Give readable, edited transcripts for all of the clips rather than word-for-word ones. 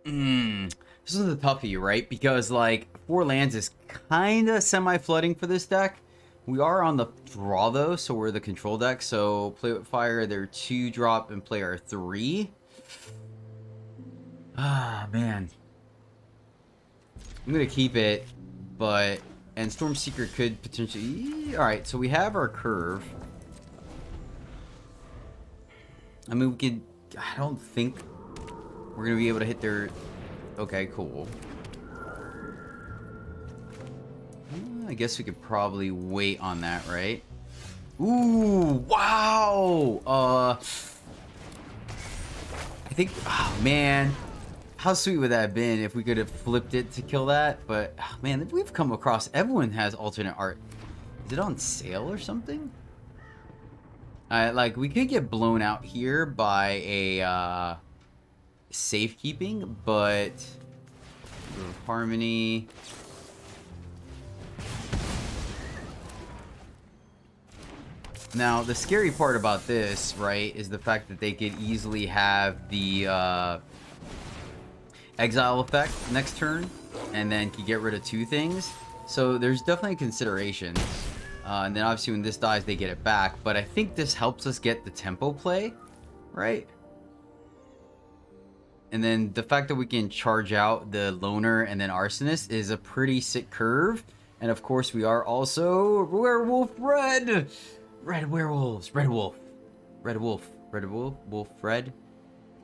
This is a toughie, right? Because like 4 lands is kind of semi-flooding for this deck. We are on the draw though, so we're the control deck. So play with fire, they're 2-drop and play our 3. Ah man, I'm gonna keep it, but and Stormseeker could potentially. All right, so we have our curve. I mean, we could. I don't think we're gonna be able to hit their. Okay, cool. I guess we could probably wait on that, right? Ooh, wow! I think, oh man, how sweet would that have been if we could have flipped it to kill that? But, oh, man, we've come across, everyone has alternate art. Is it on sale or something? Like, we could get blown out here by a, safekeeping, but Harmony. Now, the scary part about this, right, is the fact that they could easily have the exile effect next turn, and then could get rid of 2 things. So there's definitely considerations. And then obviously when this dies, they get it back. But I think this helps us get the tempo play, right? And then the fact that we can charge out the Loner and then Arsonist is a pretty sick curve. And of course, we are also Werewolf Red. Red Werewolves. Red Wolf. Red Wolf. Red Wolf. Wolf Red.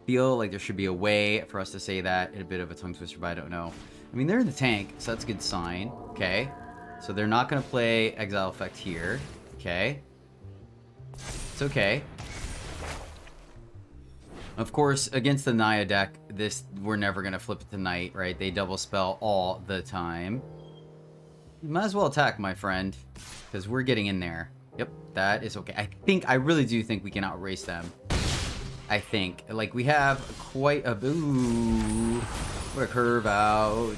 Feel like there should be a way for us to say that in a bit of a tongue twister, but I don't know. I mean, they're in the tank, so that's a good sign. Okay. So they're not going to play Exile Effect here. Okay. It's okay. Of course, against the Naya deck, we're never going to flip it to Night, right? They double spell all the time. You might as well attack, my friend, because we're getting in there. Yep, that is okay. I really do think we can outrace them. I think. Like, we have quite a... Ooh, what a curve out.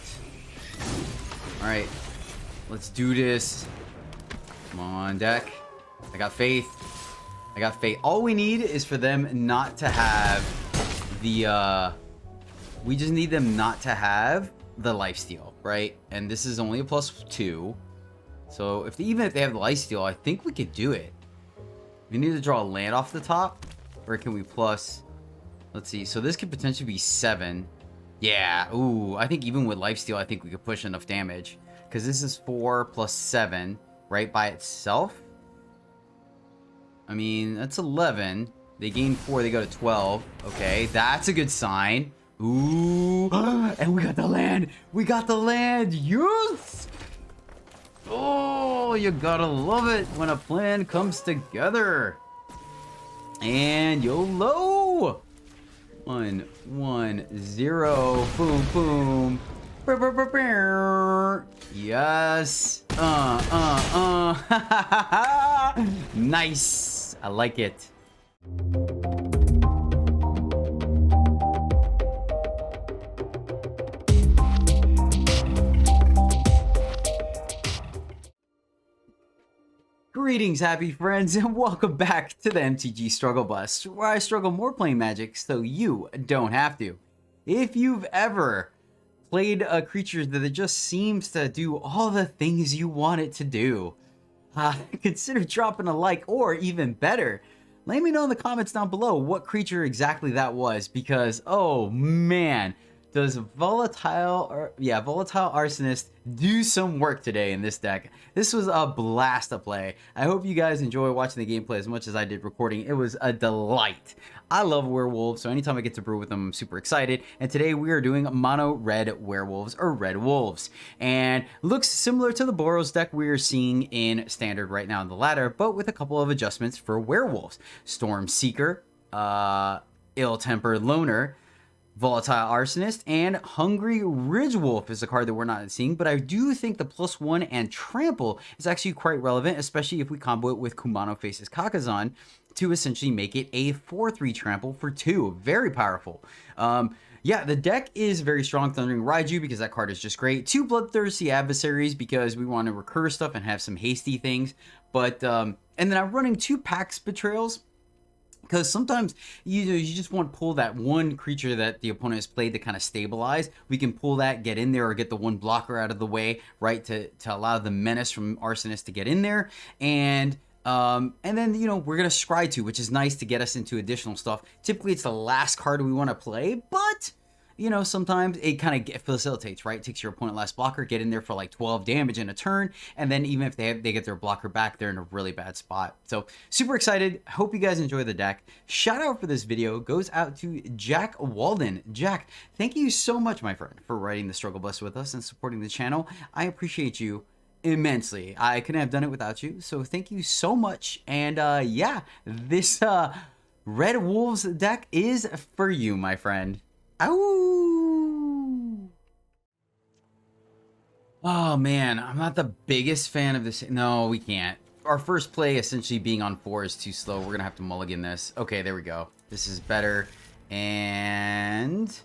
Alright, let's do this. Come on, deck. I got faith. I got faith. All we need is for them not to have the, we just need them not to have the lifesteal, right? And this is only a +2. So even if they have the lifesteal, I think we could do it. We need to draw a land off the top. Or can we plus... Let's see. So this could potentially be 7. Yeah. Ooh, I think even with lifesteal, I think we could push enough damage. Because this is 4 plus 7, right? By itself. I mean, that's 11. They gain 4, they go to 12. Okay, that's a good sign. Ooh. And we got the land. We got the land. Yes! Oh, you gotta love it when a plan comes together. And YOLO! 1, 1, 0. Boom, boom. Brr, brr, brr, brr. Yes. Nice. I like it. Greetings, happy friends, and welcome back to the MTG Struggle Bus, where I struggle more playing Magic so you don't have to. If you've ever played a creature that just seems to do all the things you want it to do, consider dropping a like, or even better, let me know in the comments down below what creature exactly that was, because oh man, does Volatile Arsonist do some work today in this deck. This was a blast to play. I hope you guys enjoy watching the gameplay as much as I did recording. It was a delight. I love werewolves, so anytime I get to brew with them, I'm super excited. And today we are doing mono red werewolves, or red wolves. And looks similar to the Boros deck we are seeing in standard right now in the ladder, but with a couple of adjustments for werewolves. Stormseeker, Ill-Tempered Loner, Volatile Arsonist, and Hungry Ridgewolf is a card that we're not seeing, but I do think the +1 and Trample is actually quite relevant, especially if we combo it with Kumano Faces Kakazan to essentially make it a 4/3 Trample for 2. Very powerful. Yeah, the deck is very strong. Thundering Raiju, because that card is just great. 2 Bloodthirsty Adversaries, because we want to recur stuff and have some hasty things. But, and then I'm running 2 Pax Betrayals, Because sometimes you just want to pull that one creature that the opponent has played to kind of stabilize. We can pull that, get in there, or get the one blocker out of the way, right, to allow the menace from Arsonist to get in there. And then, you know, we're going to scry to, which is nice to get us into additional stuff. Typically, it's the last card we want to play, but you know, sometimes it kind of facilitates, right? It takes your opponent last blocker, get in there for like 12 damage in a turn, and then even if they get their blocker back, they're in a really bad spot. So super excited. Hope you guys enjoy the deck. Shout out for this video goes out to Jack Walden. Jack, thank you so much, my friend, for writing the Struggle Bus with us and supporting the channel. I appreciate you immensely. I couldn't have done it without you, so thank you so much. And yeah, this Red Wolves deck is for you, my friend. Ow! Oh man, I'm not the biggest fan of this. No, we can't. Our first play essentially being on 4 is too slow. We're gonna have to mulligan this. Okay, there we go. This is better. And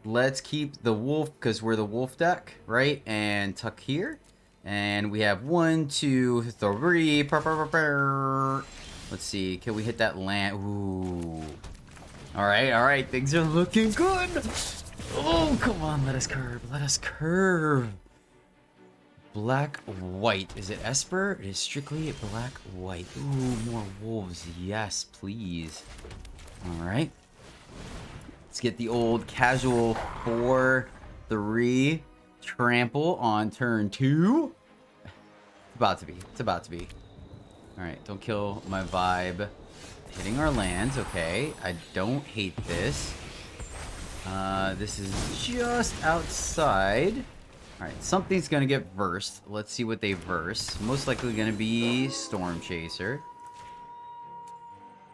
let's keep the wolf because we're the wolf deck, right? And tuck here. And we have 1, 2, 3. Let's see. Can we hit that land? Ooh. All right. Things are looking good. Oh, come on. Let us curve. Black, white. Is it Esper? It is strictly black, white. Ooh, more wolves. Yes, please. All right. Let's get the old casual 4-3 trample on turn 2. It's about to be. All right. Don't kill my vibe. Hitting our lands, okay. I don't hate this. This is just outside. Alright, something's gonna get versed. Let's see what they verse. Most likely gonna be Storm Chaser.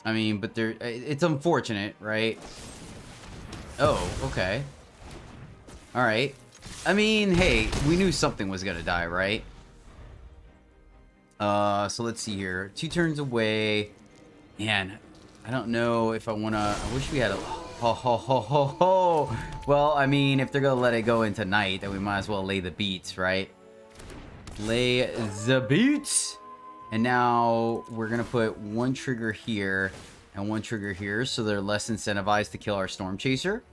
I mean, but it's unfortunate, right? Oh, okay. Alright. I mean, hey, we knew something was gonna die, right? So let's see here. 2 turns away. Man, I don't know if I want to... I wish we had a... Well, I mean, if they're going to let it go into night, then we might as well lay the beats, right? Lay the beats! And now we're going to put 1 trigger here and 1 trigger here, so they're less incentivized to kill our Storm Chaser.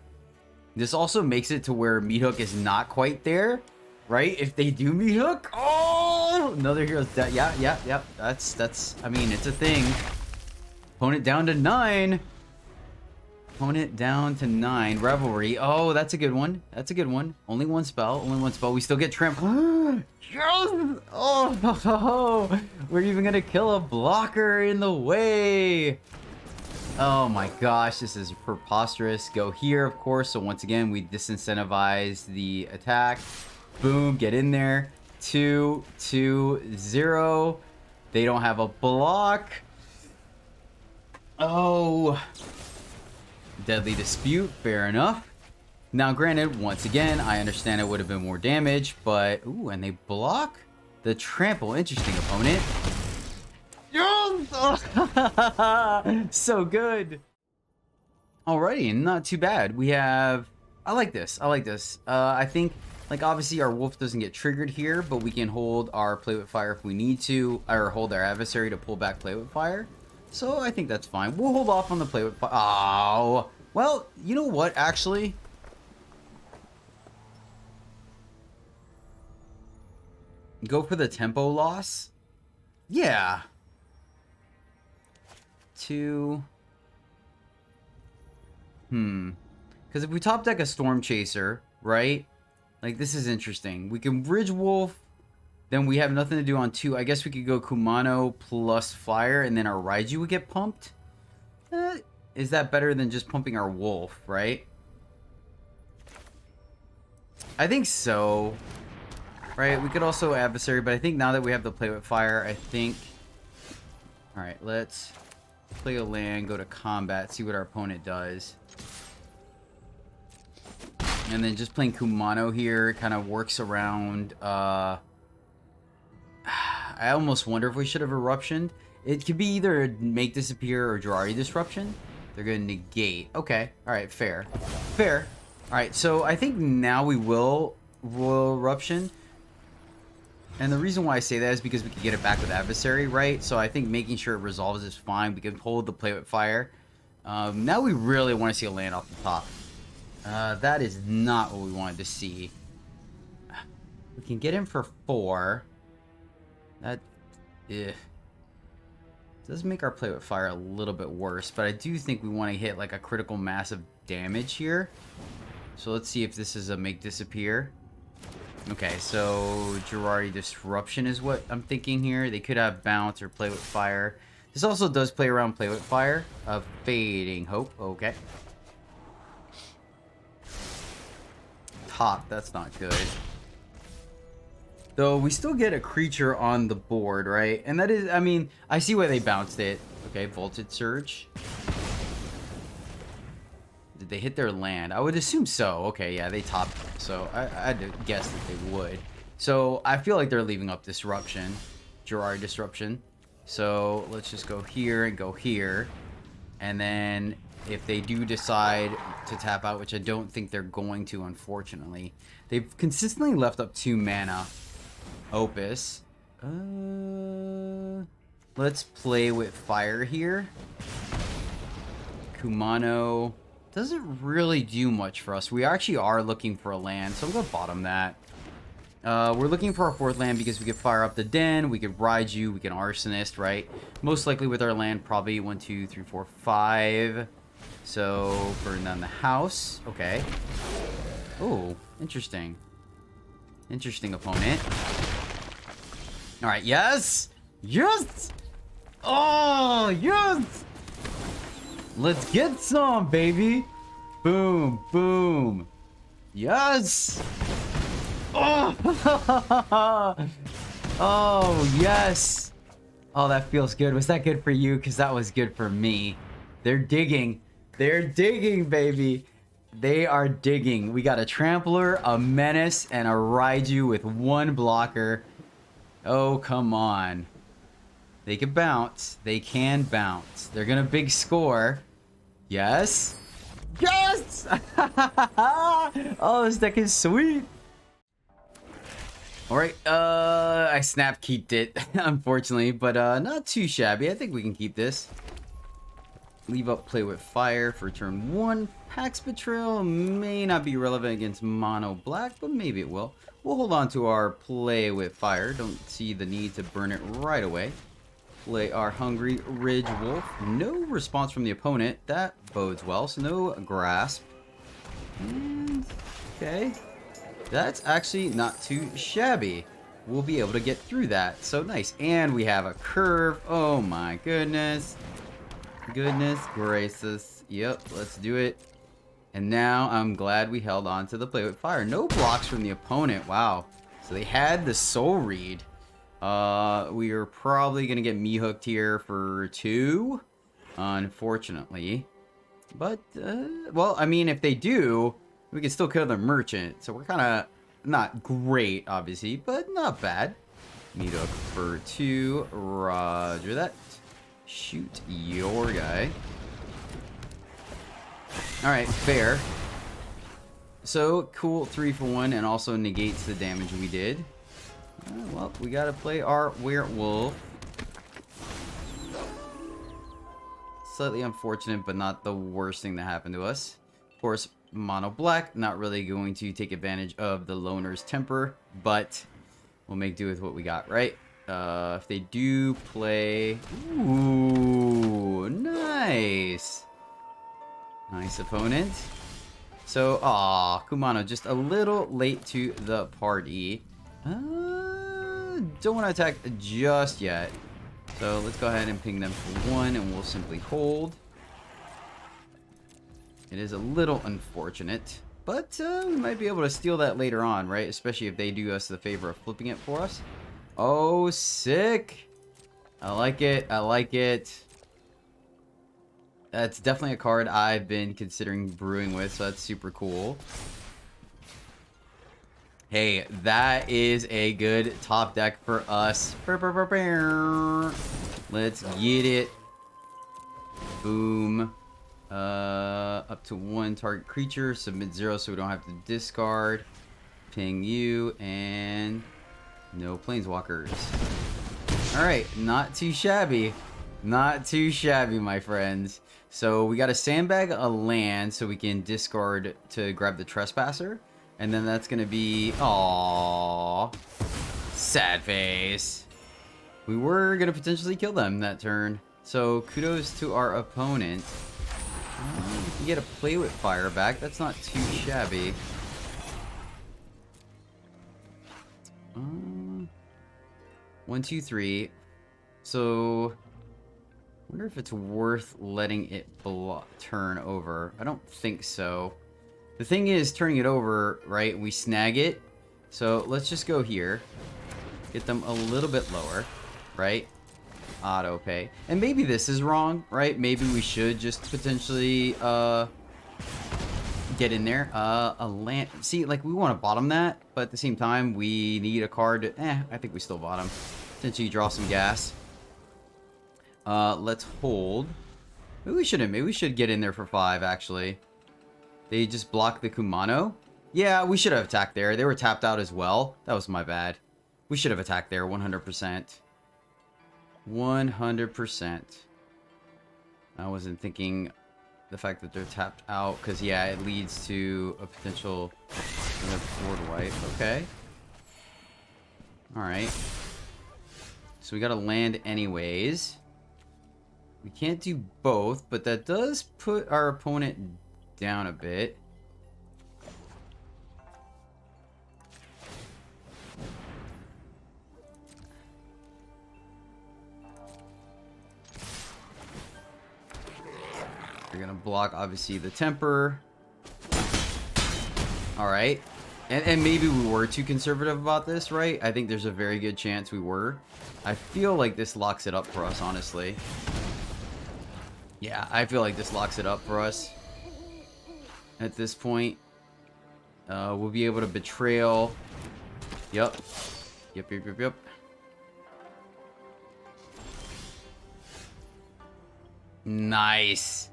This also makes it to where Meat Hook is not quite there, right? If they do Meat Hook... Oh! Another hero's dead. Yeah. That's... I mean, it's a thing. Opponent down to 9. Opponent down to 9. Revelry. Oh, that's a good one. Only one spell. We still get trampled. Yes! Oh, we're even gonna kill a blocker in the way. Oh my gosh, this is preposterous. Go here, of course. So once again, we disincentivize the attack. Boom, get in there. 2, 2, 0. They don't have a block. Oh, Deadly Dispute, fair enough. Now, granted, once again, I understand it would have been more damage, but ooh, and they block the trample. Interesting, opponent. So good. Alrighty, not too bad. We have. I like this. I think, like, obviously our wolf doesn't get triggered here, but we can hold our Play with Fire if we need to, or hold our adversary to pull back Play with Fire. So I think that's fine. We'll hold off on the Play with Fire. Oh, well, you know what, actually? Go for the tempo loss? Yeah. 2. Because if we top deck a Storm Chaser, right? Like, this is interesting. We can Bridge Wolf. Then we have nothing to do on 2. I guess we could go Kumano plus Fire, and then our Raiju would get pumped. Is that better than just pumping our Wolf, right? I think so. Right, we could also Adversary, but I think now that we have the Play with Fire, I think... Alright, let's play a land, go to combat, see what our opponent does. And then just playing Kumano here kind of works around... I almost wonder if we should have Eruptioned. It could be either Make Disappear or Jurari Disruption. They're going to negate. Okay. Alright, fair. Alright, so I think now we will Royal Eruption. And the reason why I say that is because we can get it back with Adversary, right? So I think making sure it resolves is fine. We can hold the Play with Fire. Now we really want to see a land off the top. That is not what we wanted to see. We can get him for 4. That does make our play with fire a little bit worse, but I do think we want to hit like a critical mass of damage here. So let's see if this is a make disappear. Okay, so Girardi Disruption is what I'm thinking here. They could have bounce or play with fire. This also does play around play with fire. Fading Hope. Okay. Top, that's not good. Though we still get a creature on the board, right? And that is, I mean, I see why they bounced it. Okay, Voltage Surge. Did they hit their land? I would assume so. Okay, yeah, they topped it. So I had to guess that they would. So I feel like they're leaving up Disruption. Girardi Disruption. So let's just go here and go here. And then if they do decide to tap out, which I don't think they're going to, unfortunately. They've consistently left up 2 mana. Opus. Let's play with fire here. Kumano doesn't really do much for us. We actually are looking for a land, so I'm going to bottom that. We're looking for our 4th land because we could fire up the den, we could Raiju, we can Arsonist, right? Most likely with our land, probably 1, 2, 3, 4, 5. So, burn down the house. Okay. Oh, interesting. Interesting opponent. Alright, yes! Yes! Oh, yes! Let's get some, baby! Boom, boom. Yes! Oh! Oh, yes! Oh, that feels good. Was that good for you? Because that was good for me. They're digging. They're digging, baby. They are digging. We got a Trampler, a Menace, and a Raiju with 1 blocker. Oh, come on. They can bounce. They can bounce. They're going to big score. Yes. Yes! Oh, this deck is sweet. Alright, I snap keeped it, unfortunately, but not too shabby. I think we can keep this. Leave up play with fire for turn 1. Pax Betrayal may not be relevant against mono black, but maybe it will. We'll hold on to our play with fire. Don't see the need to burn it right away. Play our Hungry Ridge Wolf. No response from the opponent. That bodes well. So no grasp. And, okay. That's actually not too shabby. We'll be able to get through that. So nice. And we have a curve. Oh my goodness. Goodness gracious. Yep, let's do it. And now I'm glad we held on to the play with fire. No blocks from the opponent. Wow. So they had the soul read. We are probably going to get me hooked here for 2. Unfortunately. But, well, I mean, if they do, we can still kill the merchant. So we're kind of not great, obviously, but not bad. Me hook for 2. Roger that. Shoot your guy. Alright, fair. So, cool 3 for 1 and also negates the damage we did. Well, we gotta play our werewolf. Slightly unfortunate, but not the worst thing that happened to us. Of course, mono black, not really going to take advantage of the loner's temper, but we'll make do with what we got, right? If they do play... Ooh, nice. Nice opponent. So, Kumano just a little late to the party. Don't want to attack just yet. So let's go ahead and ping them for 1 and we'll simply hold. It is a little unfortunate, but we might be able to steal that later on, right? Especially if they do us the favor of flipping it for us. Oh, sick. I like it. I like it. That's definitely a card I've been considering brewing with, so that's super cool. Hey, that is a good top deck for us. Let's get it. Boom. Up to 1 target creature. Submit 0 so we don't have to discard. Ping you. And no planeswalkers. Alright, not too shabby. Not too shabby, my friends. So we got to sandbag a land so we can discard to grab the Trespasser. And then that's going to be... Aww. Sad face. We were going to potentially kill them that turn. So kudos to our opponent. We can get a play with fire back. That's not too shabby. 1, 2, 3. So... I wonder if it's worth letting it turn over. I don't think so. The thing is, turning it over, right, we snag it. So let's just go here. Get them a little bit lower, right? Auto pay. And maybe this is wrong, right? Maybe we should just potentially get in there. A land. See, like, we want to bottom that, but at the same time, we need a card. I think we still bottom. Potentially draw some gas. Let's hold. Maybe we shouldn't. Maybe we should get in there for 5, actually. They just blocked the Kumano. Yeah, we should have attacked there. They were tapped out as well. That was my bad. We should have attacked there, 100%. 100%. I wasn't thinking the fact that they're tapped out, because, yeah, it leads to a potential board wipe. Okay. Alright. So we gotta land anyways. We can't do both, but that does put our opponent down a bit. We're gonna block, obviously, the temper. Alright. And maybe we were too conservative about this, right? I think there's a very good chance we were. I feel like this locks it up for us, honestly. Yeah, I feel like this locks it up for us. At this point, we'll be able to betrayal. Yep. Yep. Nice.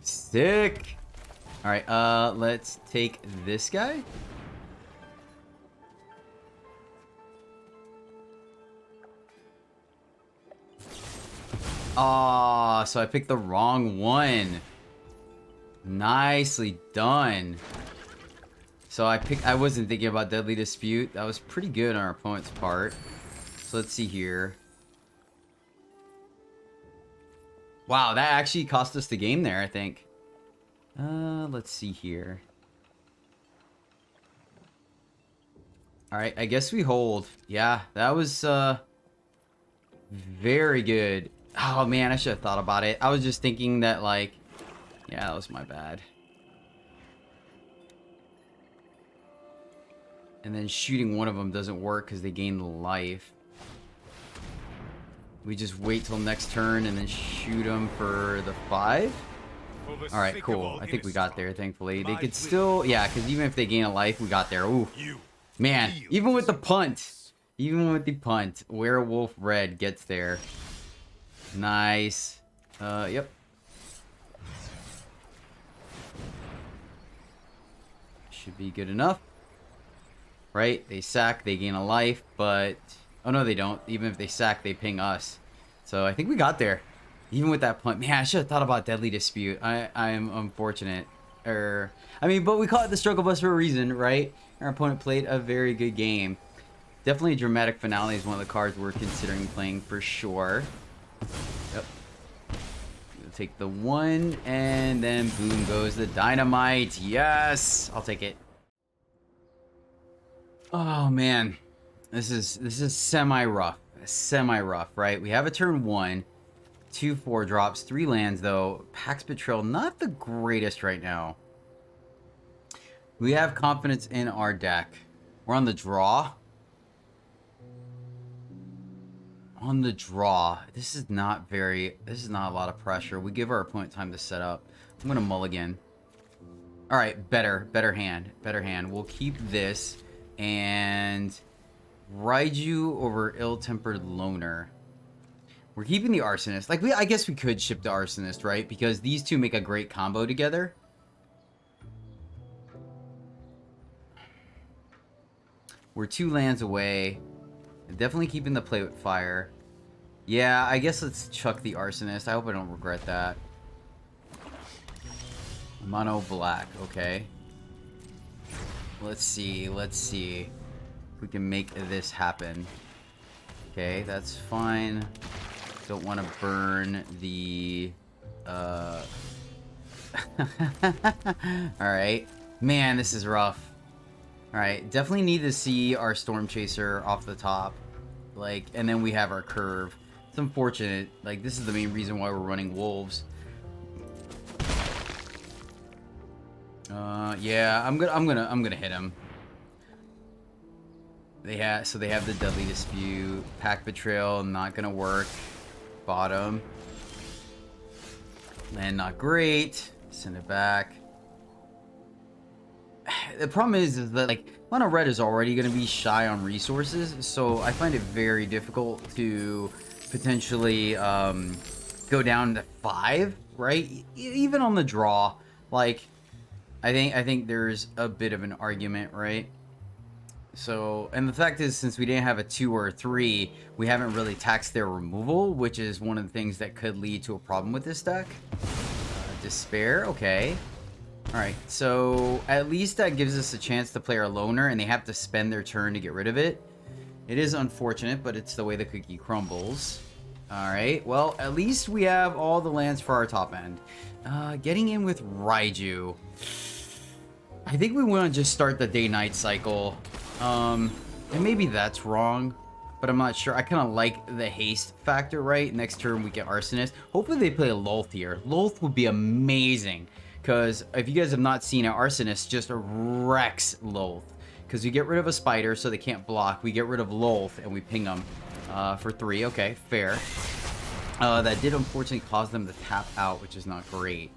Sick. All right. Let's take this guy. Oh, so I picked the wrong one. Nicely done. So I wasn't thinking about Deadly Dispute. That was pretty good on our opponent's part. So let's see here. Wow, that actually cost us the game there, I think. Let's see here. Alright, I guess we hold. Yeah, that was very good. Oh man, I should have thought about it. I was just thinking that, like, yeah, that was my bad. And then shooting one of them doesn't work because they gain life. We just wait till next turn and then shoot them for the 5. Alright, cool. I think we got there, thankfully. They could still, yeah, because even if they gain a life, we got there. Ooh. Man, even with the punt, Werewolf Red gets there. Nice. Yep. Should be good enough. Right? They sack, they gain a life, but... Oh, no, they don't. Even if they sack, they ping us. So I think we got there. Even with that punt. Man, I should have thought about Deadly Dispute. I am unfortunate. I mean, but we call it the Struggle Bus for a reason, right? Our opponent played a very good game. Definitely Dramatic Finale is one of the cards we're considering playing for sure. Yep. We'll take the 1, and then boom goes the dynamite. Yes! I'll take it. Oh, man. This is semi-rough. Semi-rough, right? We have a turn 1. 2 4-drops, 3 lands, though. Pax Betrayal, not the greatest right now. We have confidence in our deck. We're on the draw. On the draw. This is not a lot of pressure. We give our opponent time to set up. I'm going to mulligan. All right, better hand. Better hand. We'll keep this and Raiju over Ill-Tempered Loner. We're keeping the Arsonist. Like, I guess we could ship the Arsonist, right? Because these two make a great combo together. We're 2 lands away. Definitely keeping the play with fire. Yeah, I guess let's chuck the Arsonist. I hope I don't regret that. Mono black, okay. Let's see. If we can make this happen. Okay, that's fine. Don't want to burn the... Alright. Man, this is rough. Alright, definitely need to see our Storm Chaser off the top. Like, and then we have our curve. It's unfortunate. Like, this is the main reason why we're running Wolves. Yeah, I'm gonna hit him. They have the Deadly Dispute. Pack Betrayal, not gonna work. Bottom. Land not great. Send it back. The problem is that, like, Mono Red is already going to be shy on resources, so I find it very difficult to potentially go down to 5, right? Even on the draw, like, I think there's a bit of an argument, right? So, and the fact is, since we didn't have a 2 or a 3, we haven't really taxed their removal, which is one of the things that could lead to a problem with this deck. Despair, okay. Alright, so at least that gives us a chance to play our loner, and they have to spend their turn to get rid of it. It is unfortunate, but it's the way the cookie crumbles. Alright, well, at least we have all the lands for our top end. Getting in with Raiju. I think we want to just start the day-night cycle. And maybe that's wrong, but I'm not sure. I kind of like the haste factor, right? Next turn we get Arsonist. Hopefully they play a Lolth here. Lolth would be amazing. Because if you guys have not seen it, Arsonist just wrecks Lolth. Because we get rid of a spider so they can't block. We get rid of Lolth and we ping them for 3. Okay, fair. That did unfortunately cause them to tap out, which is not great.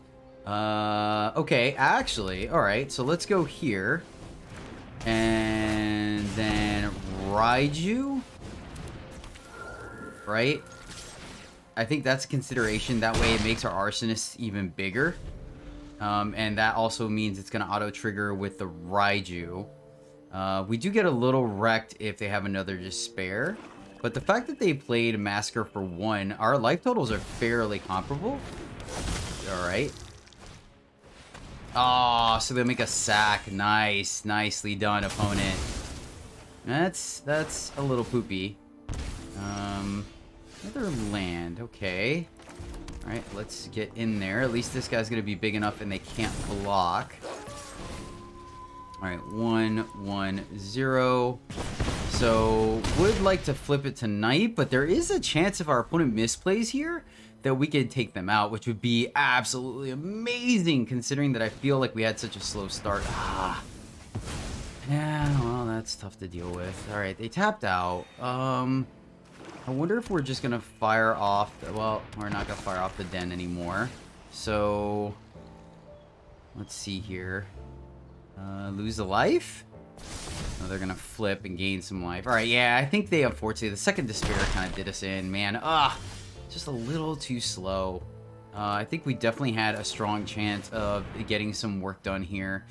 Okay, actually, alright. So let's go here. And then Raiju. Right? I think that's a consideration. That way it makes our Arsonist even bigger. And that also means it's going to auto-trigger with the Raiju. We do get a little wrecked if they have another Despair. But the fact that they played Massacre for 1, our life totals are fairly comparable. Alright. Oh, so they make a sack. Nice. Nicely done, opponent. That's a little poopy. Another land. Okay. Alright, let's get in there. At least this guy's going to be big enough and they can't block. Alright, 1, 1, 0. So, would like to flip it tonight, but there is a chance if our opponent misplays here that we could take them out, which would be absolutely amazing considering that I feel like we had such a slow start. Yeah, well, that's tough to deal with. Alright, they tapped out. I wonder if we're just gonna fire off well, we're not gonna fire off the den anymore. So let's see here. Lose a life? Oh, they're gonna flip and gain some life. Alright, yeah, I think they unfortunately the second Despair kind of did us in, man. Just a little too slow. I think we definitely had a strong chance of getting some work done here.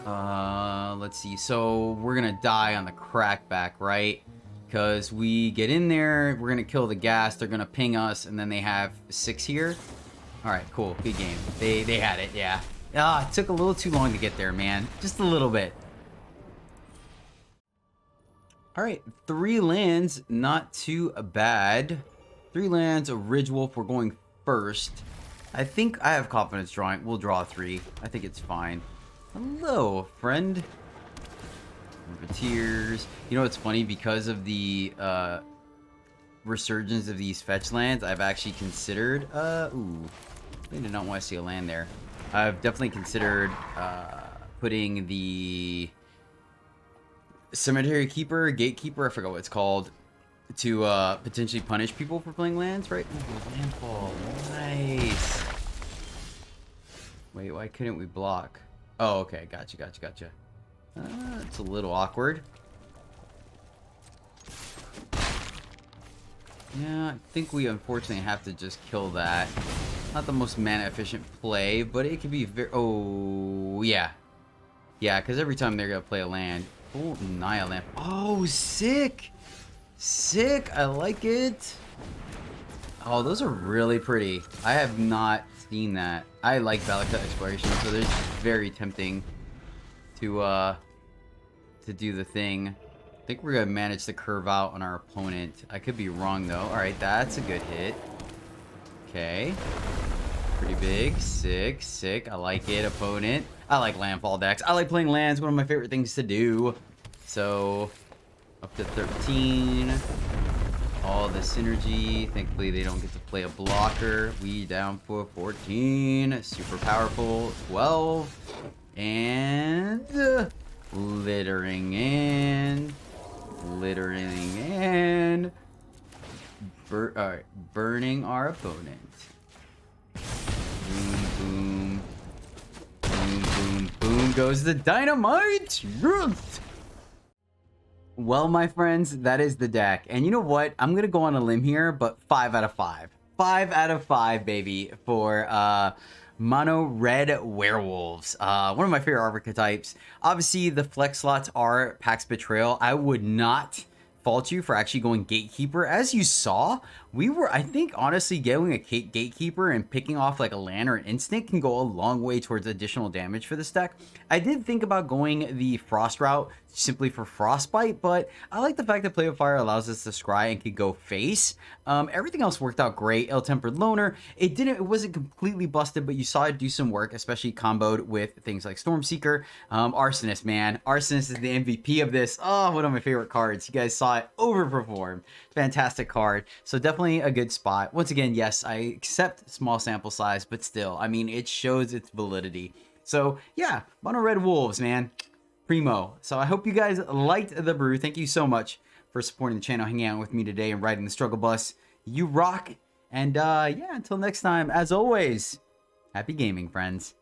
Let's see. So we're gonna die on the crackback, right? Because we get in there, we're gonna kill the gas, they're gonna ping us, and then they have 6 here. Alright, cool. Good game. They had it, yeah. It took a little too long to get there, man. Just a little bit. Alright, 3 lands, not too bad. 3 lands, a Ridgewolf, we're going first. I think I have confidence drawing. We'll draw 3. I think it's fine. Hello, friend. Tears. You know what's funny? Because of the resurgence of these fetch lands, I've actually considered ooh, I did not want to see a land there. I've definitely considered putting the Cemetery Keeper, Gatekeeper, I forgot what it's called, to potentially punish people for playing lands, right? Ooh, landfall. Nice. Wait, why couldn't we block? Oh, okay, gotcha. It's a little awkward. Yeah, I think we unfortunately have to just kill that. Not the most mana efficient play, but it could be very... Oh, yeah. Yeah, because every time they're going to play a land... Oh, Nihil land. Oh, sick! Sick. I like it. Oh, those are really pretty. I have not seen that. I like Valakut Exploration, so they're very tempting to do the thing. I think we're gonna manage to curve out on our opponent. I could be wrong though. All right, that's a good hit. Okay. Pretty big. Sick, sick. I like it, opponent. I like landfall decks. I like playing lands, one of my favorite things to do. So, up to 13. All the synergy. Thankfully, they don't get to play a blocker. We down for 14. Super powerful. 12. And littering in. Littering in. Burning our opponent. Boom, boom. Boom, boom, boom goes the dynamite. Well, my friends, that is the deck. And you know what? I'm going to go on a limb here, but 5 out of 5. 5 out of 5, baby, for Mono Red Werewolves. One of my favorite archetypes. Obviously, the flex slots are Pax Betrayal. I would not fault you for actually going Gatekeeper. As you saw, we were, I think, honestly, going a Gatekeeper and picking off like a land or an instant can go a long way towards additional damage for this deck. I did think about going the Frost route simply for Frostbite, but I like the fact that Play with Fire allows us to scry and could go face. Everything else worked out great. Ill-Tempered Loner, it wasn't completely busted, but you saw it do some work, especially comboed with things like Stormseeker. Arsonist, man. Arsonist is the MVP of this. Oh, one of my favorite cards. You guys saw it overperform. Fantastic card. So definitely a good spot. Once again, yes, I accept small sample size, but still, I mean, it shows its validity. So yeah, Mono Red Wolves, man. Primo. So I hope you guys liked the brew. Thank you so much for supporting the channel, hanging out with me today and riding the struggle bus. You rock. And yeah, until next time, as always, happy gaming, friends.